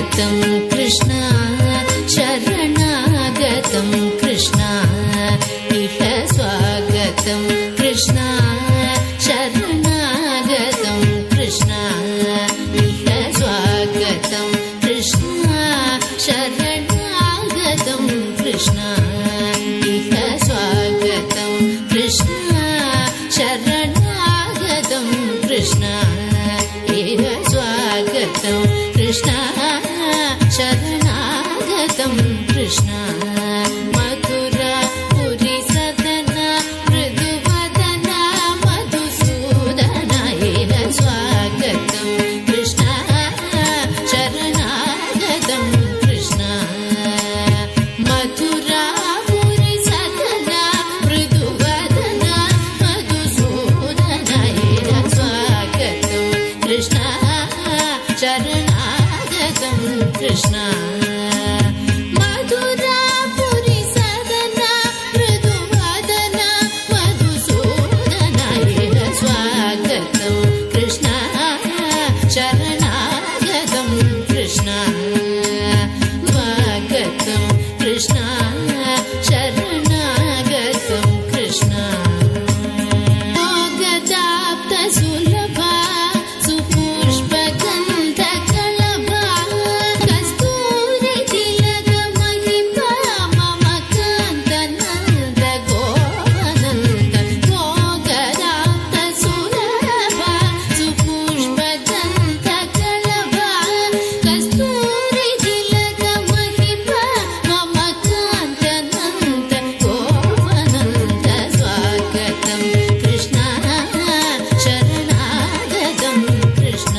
स्वागतं कृष्ण शरणागतं कृष्ण इह स्वागतं कृष्ण शरणागतं कृष्ण इह स्वागतं कृष्ण शरणागतं कृष्ण इह स्वागतं कृष्ण शरणागतं कृष्ण इह स्वागतं कृष्ण शरणागतं कृष्ण मधुरा पुरी सदना मृदुवदना मधुसूदन इह स्वागतं कृष्ण शरणागतं कृष्ण मधुरा पुरी सदना मृदुवदना मधुसूदन इह स्वागतं कृष्ण शरणागतं कृष्ण मधुरा पुरी सदना मृदुवदना मधुसूदन इह स्वागतं कृष्ण शरणागतं कृष्ण स्वागतं कृष्ण शरणागतं कृष्ण योगदाप्त सुलभा सुपुष्पगन्धकलभा कस्तूरी तिलक महिमा मम कान्तनन्द गोवनन्द योगदाप्त सुलभा सुपुष्पगन्धकलभा कस्तूरी तिलक महिमा मम कान्तनन्द गोवनन्द स्वागतं कृष्ण शरणागतं कृष्ण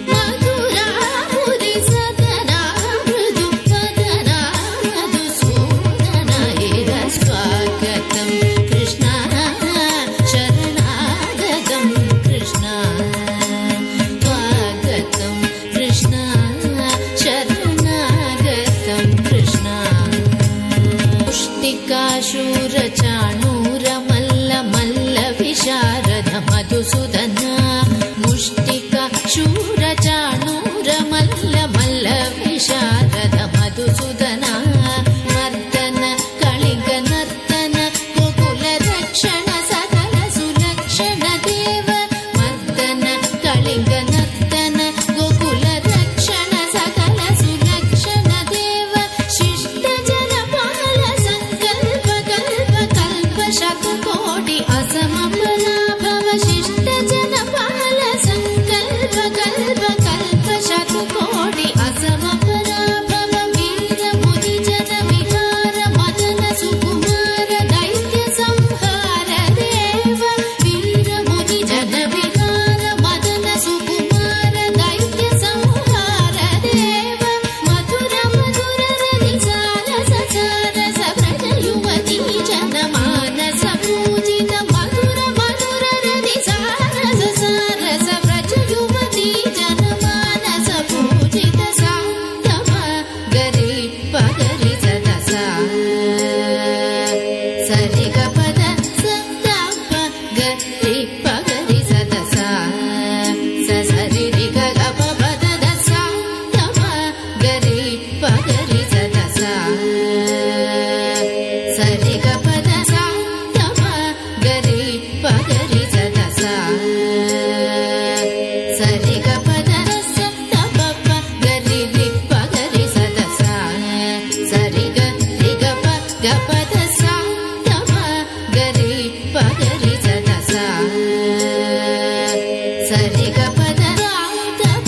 मधुरा पुरी सदना मृदुवदना मधुसूदन इह स्वागतं कृष्ण शरणागतं कृष्ण स्वागतं कृष्ण शरणागतं कृष्ण मुष्टिकाशूरचाणूरमल्ल मल्ल विशारद मधुसूदन मुष्टिकाशूरचाणूरमल्ल मल्ल विशारद मधुसूदन मर्दन कलिंग नर्तन गोकुल रक्षण सकल सुलक्षण देव मर्दन कलिंग नर्तन गोकुल रक्षण सकल सुलक्षण देव शिष्ट जनपाल संकल्प कल्प कल्प शतकोटि असमपराभव शिष्ट जनपाल संकल्प कल्प कल्प शतकोटि असमपराभव वीर मुनि जन विहार मदन सुकुमार दैत्य संहार देव वीर मुनि जन विहार मदन सुकुमार दैत्य संहार देव मधुर मधुर रतिसार ससारस व्रज युवती जन मानस पूजित मधुर मधुर रतिसार ससारस व्रज युवती जन मानस पूजित साधव गरी पगरि सदसा सरि ग पद सदाप गरि पगरि सदसा सरि रि ग ग प पद दसा तव गरि पगरि सदसा सरि ग पद सा तव गरि पगरि सदसा सरि ग पद रस तव प गरि रि पगरि सदसा सरि ग रि ग प ग पद सा तव गरि पगरि सदसा सरि ग पद रा तव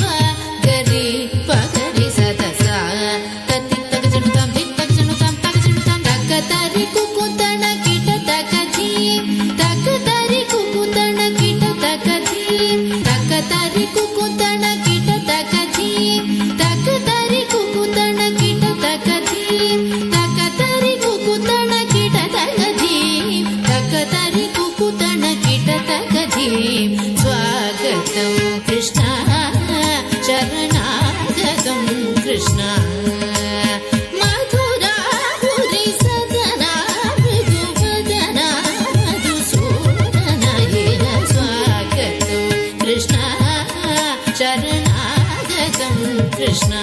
गरि पगरि सदसा तति तक जनुतां दिक तक जनुतां तक तरि कुकुतण कीट तक धीम तक तरि कुकुतण कीट तक धीम तक तरि कुकुतण कीट तक धीम तक तरि कुकुतण कीट तक धीम तक तरि कुकुतण कीट तक धीम तक तरि कुकुतण कीट तक धीम स्वागतं कृष्ण शरणागतं कृष्ण मधुरा पुरी सदना मृदुवदना मधुसूदन इह स्वागतं कृष्ण शरणागतं కృష్ణ